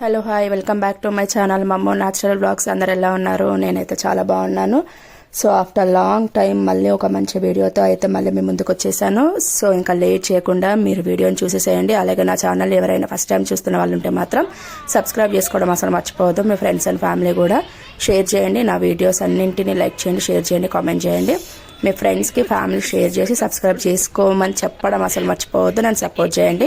Hello hi welcome back to my channel మమ్మో natural blogs. అందరు ఎలా ఉన్నారు? నేనైతే చాలా బాగున్నాను. సో ఆఫ్టర్ లాంగ్ టైం మళ్ళీ ఒక మంచి వీడియోతో అయితే మళ్ళీ మీ ముందుకు వచ్చేసాను. సో ఇంకా లేట్ చేయకుండా మీరు వీడియోని చూసేసేయండి. అలాగే నా ఛానల్ ఎవరైనా ఫస్ట్ టైం చూస్తున్న వాళ్ళు ఉంటే మాత్రం సబ్స్క్రైబ్ చేసుకోవడం అసలు మర్చిపోవద్దు. మీ ఫ్రెండ్స్ అండ్ ఫ్యామిలీ కూడా షేర్ చేయండి. నా వీడియోస్ అన్నింటినీ లైక్ చేయండి, షేర్ చేయండి, కామెంట్ చేయండి. మీ ఫ్రెండ్స్కి ఫ్యామిలీ షేర్ చేసి సబ్స్క్రైబ్ చేసుకోమని చెప్పడం అసలు మర్చిపోవద్దు. నన్ను సపోర్ట్ చేయండి.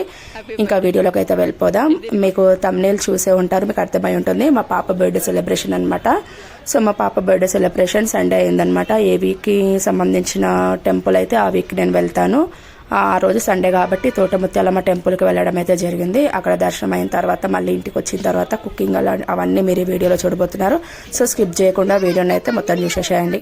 ఇంకా వీడియోలోకి అయితే వెళ్ళిపోదాం. మీకు తమ్నేల్ చూసే ఉంటారు, మీకు అర్థమై ఉంటుంది. మా పాప బర్త్డే సెలబ్రేషన్ అనమాట. సో మా పాప బర్త్డే సెలబ్రేషన్ సండే అయిందనమాట. ఏ వీక్కి సంబంధించిన టెంపుల్ అయితే ఆ వీక్ నేను వెళ్తాను. ఆ రోజు సండే కాబట్టి తోటముత్యాలమ్మ టెంపుల్కి వెళ్ళడం అయితే జరిగింది. అక్కడ దర్శనం అయిన తర్వాత మళ్ళీ ఇంటికి వచ్చిన తర్వాత కుకింగ్ అవన్నీ మీరు వీడియోలో చూడబోతున్నారు. సో స్కిప్ చేయకుండా వీడియోని అయితే మొత్తం చూసేసేయండి.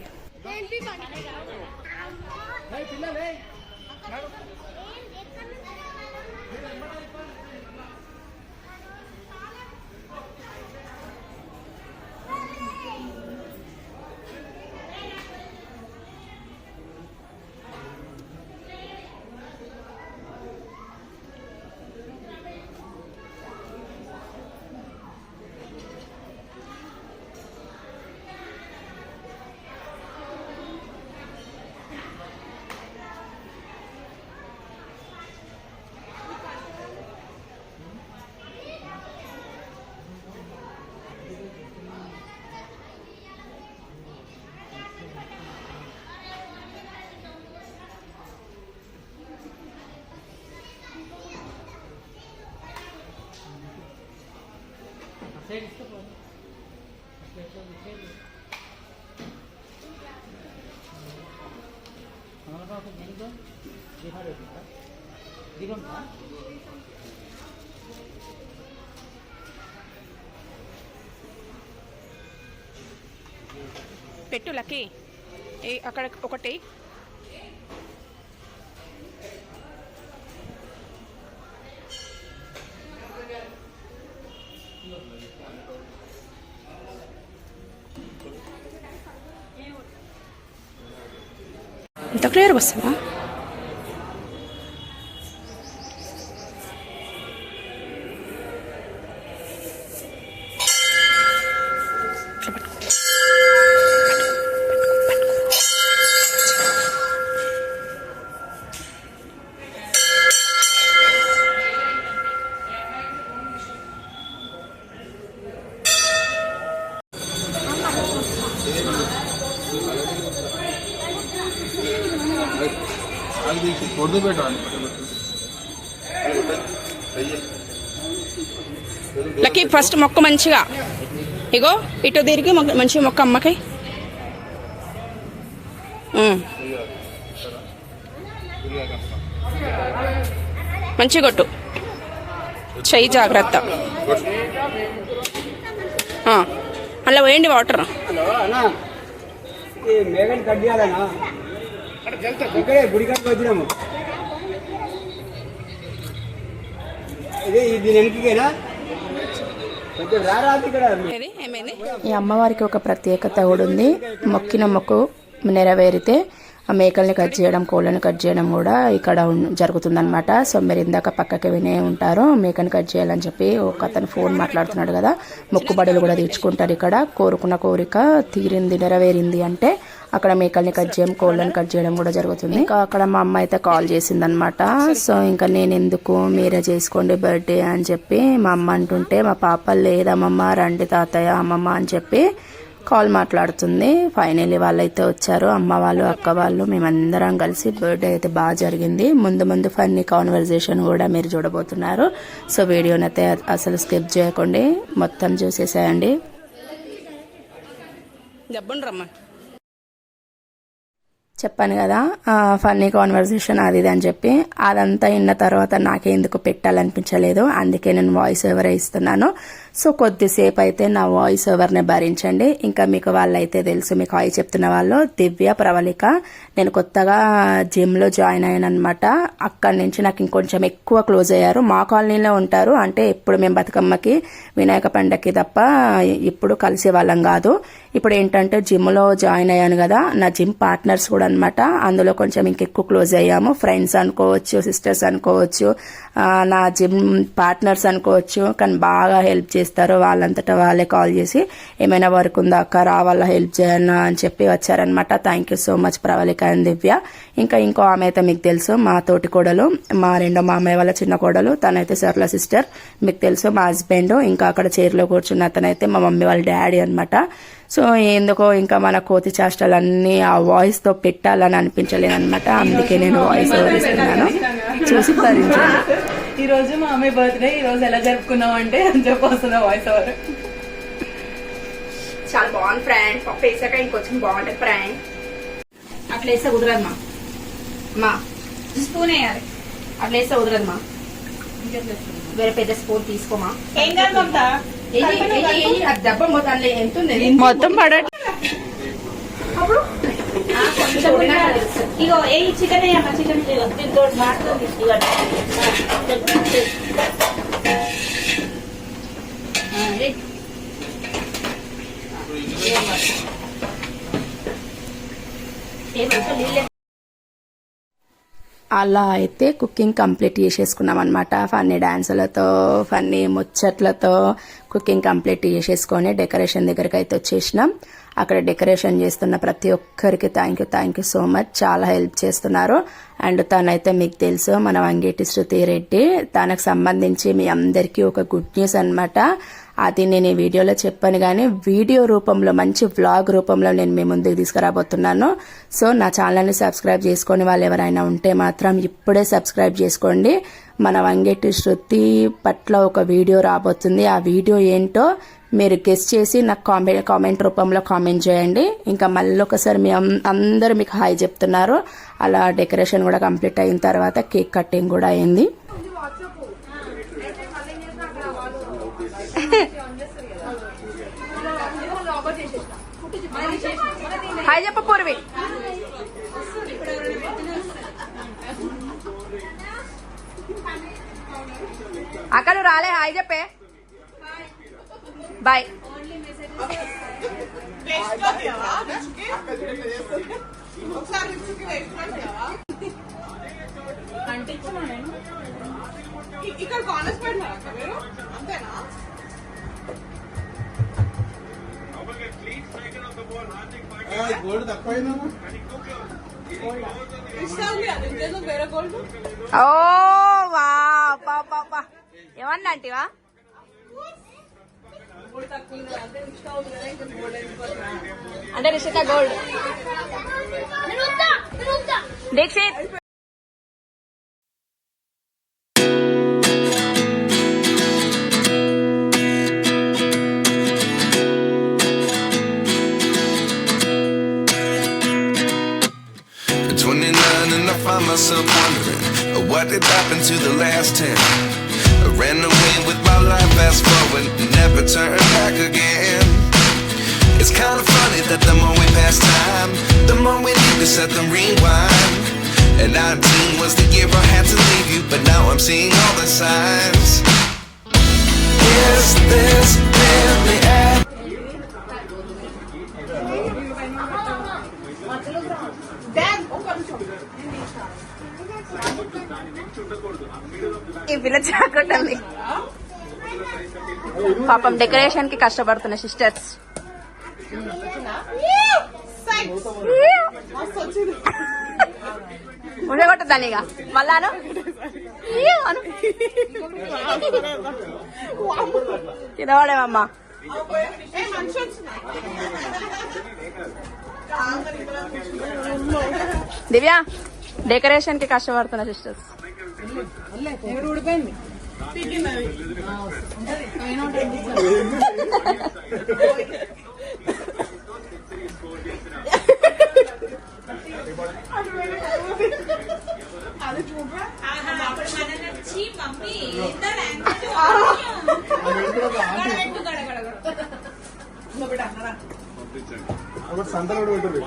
పెట్టు లక్కీ అక్కడ ఒకటి ఇంత క్లియర్గా వస్తుందా? లక్కీ ఫస్ట్ మొక్క మంచిగా ఇగో ఇటు తిరిగి మంచిగా మొక్క అమ్మకి మంచి కొట్టు, చెయ్యి జాగ్రత్త. అలా వేయండి వాటర్. ఈ అమ్మవారికి ఒక ప్రత్యేకత కూడా ఉంది. మొక్కిన మొక్కు నెరవేరితే ఆ మేకల్ని కట్ చేయడం, కోళ్ళని కట్ చేయడం కూడా ఇక్కడ జరుగుతుందన్నమాట. సో మీరు ఇందాక పక్కకి వినే ఉంటారు, మేకని కట్ చేయాలని చెప్పి ఒక అతను ఫోన్ మాట్లాడుతున్నాడు కదా. మొక్కుబడులు కూడా తీర్చుకుంటారు ఇక్కడ. కోరుకున్న కోరిక తీరింది, నెరవేరింది అంటే అక్కడ మేకల్ని కట్ చేయడం, కోళ్ళని కట్ చేయడం కూడా జరుగుతుంది. ఇంకా అక్కడ మా అమ్మ అయితే కాల్ చేసిందనమాట. సో ఇంకా నేను ఎందుకు, మీరే చేసుకోండి బర్త్డే అని చెప్పి మా అమ్మ అంటుంటే, మా పాప లేదమ్మమ్మ రండి తాతయ్య అమ్మమ్మ అని చెప్పి కాల్ మాట్లాడుతుంది. ఫైనల్లీ వాళ్ళైతే వచ్చారు, అమ్మ వాళ్ళు, అక్క వాళ్ళు, మేమందరం కలిసి బర్త్డే అయితే బాగా జరిగింది. ముందు ముందు ఫన్నీ కాన్వర్జేషన్ కూడా మీరు చూడబోతున్నారు. సో వీడియోని అయితే అసలు స్కిప్ చేయకండి, మొత్తం చూసేసేయండి. చెప్పాను కదా ఫన్నీ కాన్వర్సేషన్ అది ఇది అని చెప్పి. అదంతా విన్న తర్వాత నాకే ఎందుకు పెట్టాలనిపించలేదు, అందుకే నేను వాయిస్ ఓవర్ ఇస్తున్నాను. సో కొద్దిసేపు అయితే నా వాయిస్ ఓవర్ని భరించండి. ఇంకా మీకు వాళ్ళైతే తెలుసు, మీకు హాయ్ చెప్తున్న వాళ్ళు దివ్య, ప్రవళిక. నేను కొత్తగా జిమ్లో జాయిన్ అయ్యాను అనమాట. అక్కడి నుంచి నాకు ఇంకొంచెం ఎక్కువ క్లోజ్ అయ్యారు. మా కాలనీలో ఉంటారు, అంటే ఎప్పుడు మేము బతుకమ్మకి, వినాయక పండగకి తప్ప ఇప్పుడు కలిసే వాళ్ళం కాదు. ఇప్పుడు ఏంటంటే జిమ్లో జాయిన్ అయ్యాను కదా, నా జిమ్ పార్ట్నర్స్ కూడా అనమాట. అందులో కొంచెం ఇంకెక్కువ క్లోజ్ అయ్యాము. ఫ్రెండ్స్ అనుకోవచ్చు, సిస్టర్స్ అనుకోవచ్చు, నా జిమ్ పార్ట్నర్స్ అనుకోవచ్చు. కానీ బాగా హెల్ప్ చేస్తారు. వాళ్ళంతటా వాళ్ళే కాల్ చేసి ఏమైనా వర్క్ ఉందా అక్క రావాలా హెల్ప్ చేయన్నా అని చెప్పి వచ్చారనమాట. Thank you so much Pravalika and Divya. ఇంకా ఇంకో ఆమె అయితే మీకు తెలుసు, మా తోటి కోడలు, మా రెండో మామయ్య వాళ్ళ చిన్న కోడలు. తనైతే సర్ల సిస్టర్, మీకు తెలుసు. మా హస్బెండ్, ఇంకా అక్కడ చైర్లో కూర్చున్న అతనైతే మా మమ్మీ వాళ్ళ డాడీ అనమాట. సో ఎందుకో ఇంకా మన కోతి చేష్టలన్నీ ఆ వాయిస్ తో పెట్టాలని అనిపించలేదన్నమాట. అందుకే నేను వాయిస్ ఓవర్ ఇస్తున్నాను, చూసి భరించాను. ఈ రోజు మా అమ్మాయి బర్త్డే, ఈ రోజు ఎలా జరుపుకున్నాం అంటే అని చెప్పి వస్తున్నా వాయిస్ ఓవర్. చాలా బాగుంది ఫ్రెండ్, పప్పు వేసాక ఇంకొంచెం బాగుంటుంది ఫ్రెండ్. అట్లా వేస్తే కుదరదు మా స్పూన్ వేయాలి. అట్లా వేస్తే కుదరదు మా, వేరే పెద్ద స్పూన్ తీసుకోమా. ఏం కాదు మమతా, దెబ్బ మొత్తం ఎంత ఉంది మొత్తం పడట. అప్పుడు ఇగో ఏ చికెన్ వేయమ్మా, చికెన్ దీంతో మాడుతుంది. అలా అయితే కుకింగ్ కంప్లీట్ చేసేసుకున్నాం అనమాట. ఫన్నీ డాన్సులతో, ఫన్నీ ముచ్చట్లతో కుకింగ్ కంప్లీట్ చేసేసుకొని డెకరేషన్ దగ్గరికి అయితే వచ్చేసినాం. అక్కడ డెకరేషన్ చేస్తున్న ప్రతి ఒక్కరికి థ్యాంక్ యూ సో మచ్. చాలా హెల్ప్ చేస్తున్నారు. అండ్ తనైతే మీకు తెలుసు, మన వంగేటి శృతి రెడ్డి. తనకు సంబంధించి మీ అందరికీ ఒక గుడ్ న్యూస్ అనమాట. అది నేను ఈ వీడియోలో చెప్పాను, కానీ వీడియో రూపంలో, మంచి వ్లాగ్ రూపంలో నేను మీ ముందుకు తీసుకురాబోతున్నాను. సో నా ఛానల్ని సబ్స్క్రైబ్ చేసుకొని వాళ్ళు ఎవరైనా ఉంటే మాత్రం ఇప్పుడే సబ్స్క్రైబ్ చేసుకోండి. మన వంగేటి శృతి పట్ల ఒక వీడియో రాబోతుంది. ఆ వీడియో ఏంటో మీరు గెస్ చేసి నాకు కామెంట్ రూపంలో కామెంట్ చేయండి. ఇంకా మళ్ళీ ఒకసారి మీ అందరూ మీకు హాయ్ చెప్తున్నారు. అలా డెకరేషన్ కూడా కంప్లీట్ అయిన తర్వాత కేక్ కటింగ్ కూడా అయింది. హాయ్ చెప్ప పూర్వి. అక్కడ రాలే, హాయ్ చెప్పే, బాయ్. ఇక్కడ కాలేజ్ పెట్టినారా మీరు? అంతేనా? గోల్డ్ తక్కువైనా వేరే గోల్డ్. ఓ వా పాపా ఏమన్నా అంటివా? అంటే Rishika gold Dixit. Find myself wondering what did happen to the last 10. I ran away with my life, fast forward, never turn back again. It's kind of funny that the more we pass time, the more we need to set them rewind. And 19 was the year I had to leave you, but now I'm seeing all the signs. Is this really happening? ఈ పిల్ల చాకుంటుంది పాపం. Decoration కి కష్టపడుతున్న sisters. ఉండగొట్టదాన్ని ఇక మళ్ళాను తినవాడేమమ్మా. దివ్య decoration కి కష్టపడుతున్న sisters. ఊడిపోయింది. సంతలో ఉంటుంది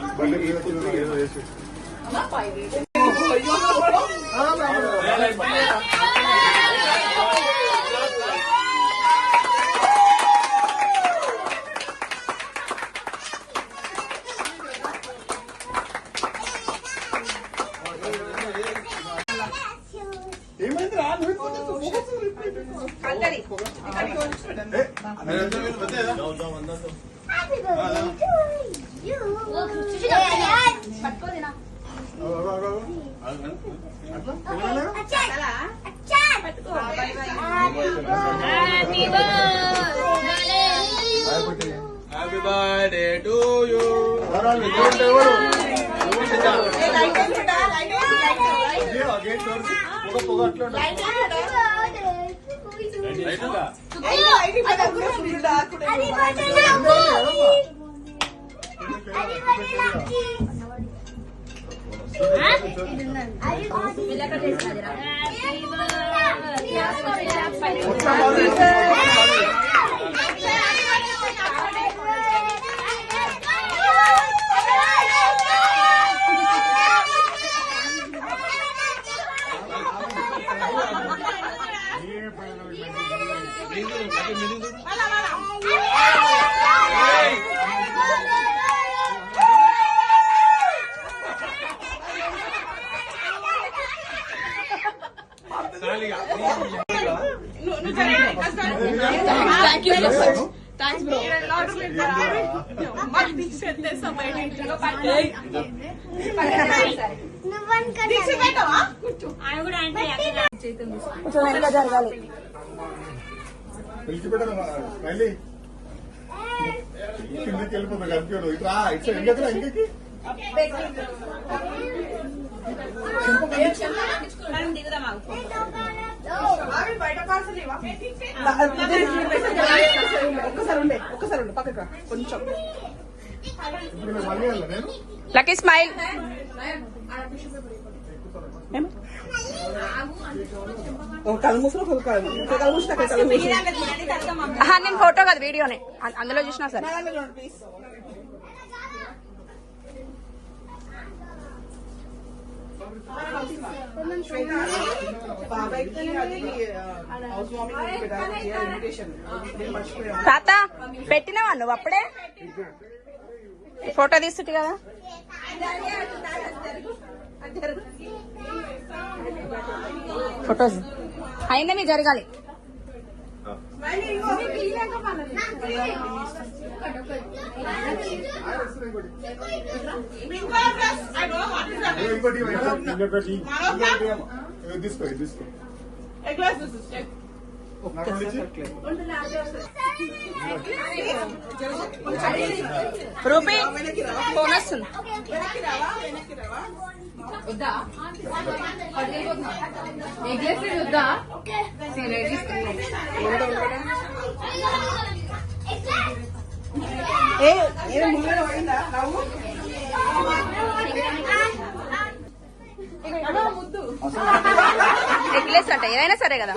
happy birthday to you. Thanks bro. కొంచెం వెనక జరగాలి. కిందకి వెళ్ళిపోతా కనిపించడు. ఇట్లా ఇట్లా ఇంకెక్కడ ఇంకెక్కి ఒక్కసారి ఉండే పక్కకు కొంచెం ఇప్పుడు మళ్ళీ వెళ్ళా నేను లక్కీ స్మైల్. కళ్ళు మూసులో కళ్ళు మూసిన కళ్ళు మూసి నేను ఫోటో కాదు వీడియోనే, అందులో చూసినా సరే. ప్లీజ్. బాబాయ్కి అది హౌస్ వార్మింగ్ ఇన్విటేషన్ నేను మర్చిపోయాను. తాత పెట్టినావా నువ్వు అప్పుడే ఫోటో తీసుకుంటు కదా. ఫొటోస్ అయినా మీ జరగాలి. తీసుకో తీసుకో రూపీ ఫోన్ వస్తుంది. నెక్లెస్ అంటే ఏదైనా సరే కదా.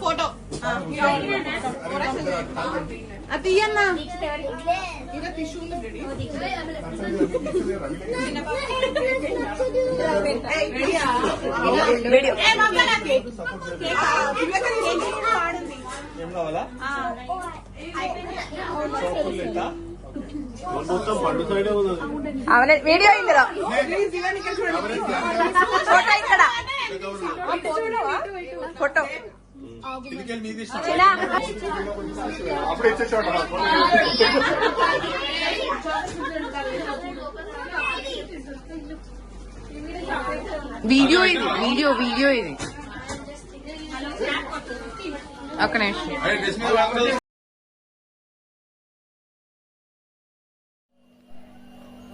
ఫోటో తీయన్నా. ఇక టిష్యూ ఉంది రెడీ. వీడియో ఏం కావాలా? అవలేదు వీడియో ఇందులో ఫోటో ఇక్కడ ఫోటో అప్పుడు ఇచ్చేసాడు. వీడియో ఇది వీడియో వీడియో ఇది ఒక్క నిమిషం.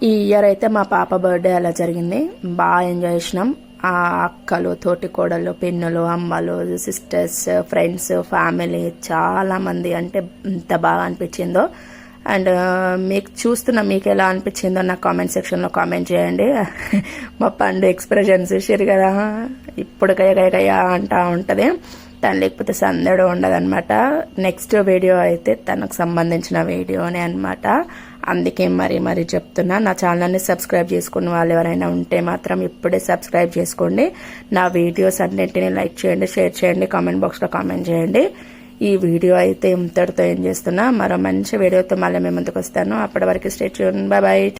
ఈ ఇయర్ అయితే మా పాప బర్త్డే అలా జరిగింది. బాగా ఎంజాయ్ చేసినాం. ఆ అక్కలు, తోటి కోడళ్ళు, పిన్నులు, అమ్మలు, సిస్టర్స్, ఫ్రెండ్స్, ఫ్యామిలీ చాలా మంది. అంటే ఎంత బాగా అనిపించిందో. అండ్ మీకు చూస్తున్నా మీకు ఎలా అనిపించిందో నాకు కామెంట్ సెక్షన్లో కామెంట్ చేయండి. మా పండు ఎక్స్ప్రెషన్స్ చూసారు కదా, ఇప్పుడు కయ్య అంటా ఉంటుంది. తను లేకపోతే సందడి ఉండదన్నమాట. నెక్స్ట్ వీడియో అయితే తనకు సంబంధించిన వీడియోనే అనమాట. అందుకే మరీ చెప్తున్నా, నా ఛానల్ని సబ్స్క్రైబ్ చేసుకున్న వాళ్ళు ఎవరైనా ఉంటే మాత్రం ఇప్పుడే సబ్స్క్రైబ్ చేసుకోండి. నా వీడియోస్ అన్నింటినీ లైక్ చేయండి, షేర్ చేయండి, కామెంట్ బాక్స్లో కామెంట్ చేయండి. ఈ వీడియో అయితే ఇంతటితో ఏం చేస్తున్నా, మరో మంచి వీడియోతో మళ్ళీ మేము ముందుకు వస్తాను. అప్పటి వరకు స్టే ట్యూన్, బై బై.